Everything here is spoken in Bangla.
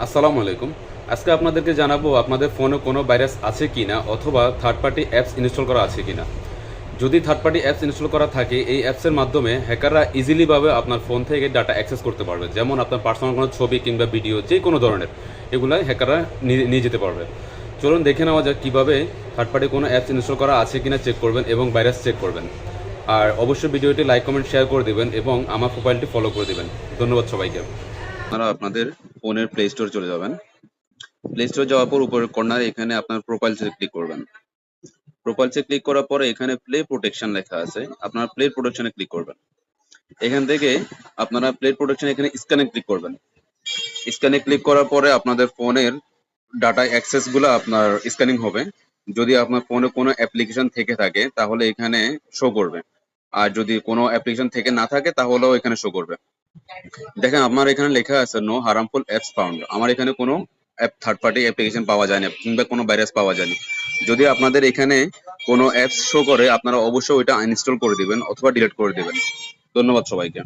আসসালামু আলাইকুম। আজকে আপনাদেরকে জানাবো আপনাদের ফোনে কোনো ভাইরাস আছে কিনা অথবা থার্ড পার্টি অ্যাপস ইনস্টল করা আছে কিনা। যদি থার্ড পার্টি অ্যাপস ইনস্টল করা থাকে, এই অ্যাপসের মাধ্যমে হ্যাকাররা ইজিলিভাবে আপনার ফোন থেকে ডাটা অ্যাক্সেস করতে পারবে। যেমন আপনার পার্সোনাল কোনো ছবি কিংবা ভিডিও যে কোনো ধরনের এগুলাই হ্যাকাররা নিয়ে যেতে পারবে। চলুন দেখে নেওয়া যাক কীভাবে থার্ড পার্টি কোনো অ্যাপস ইনস্টল করা আছে কিনা চেক করবেন এবং ভাইরাস চেক করবেন। আর অবশ্যই ভিডিওটি লাইক কমেন্ট শেয়ার করে দেবেন এবং আমার প্রোফাইলটি ফলো করে দেবেন। ধন্যবাদ সবাইকে। আপনারা আপনাদের ফোনের প্লে স্টোর চলে যাবেন। প্লে স্টোর যাওয়ার পর উপরের কর্নারে এখানে আপনার প্রোফাইলসে ক্লিক করবেন। প্রোফাইলসে ক্লিক করার পরে এখানে প্লে প্রোটেকশন লেখা আছে, আপনারা প্লে প্রোটেকশনে ক্লিক করবেন। এখান থেকে আপনারা প্লে প্রোটেকশন এখানে স্ক্যানে ক্লিক করবেন। স্ক্যানে ক্লিক করার পরে আপনাদের ফোনের ডাটা অ্যাক্সেস গুলো আপনার স্ক্যানিং হবে। যদি আপনার ফোনে কোনো অ্যাপ্লিকেশন থেকে থাকে তাহলে এখানে শো করবে, আর যদি কোনো অ্যাপ্লিকেশন থেকে না থাকে তাহলেও এখানে শো করবে। দেখেন আমার এখানে লেখা আছে নো হার্মফুল অ্যাপস ফাউন্ড। আমার এখানে কোনো থার্ড পার্টি অ্যাপ্লিকেশন পাওয়া যায়নি কিংবা কোনো ভাইরাস পাওয়া যায়নি। যদি আপনাদের এখানে কোনো অ্যাপস শো করে আপনারা অবশ্যই ওইটা আনইনস্টল করে দিবেন অথবা ডিলিট করে দিবেন। ধন্যবাদ সবাইকে।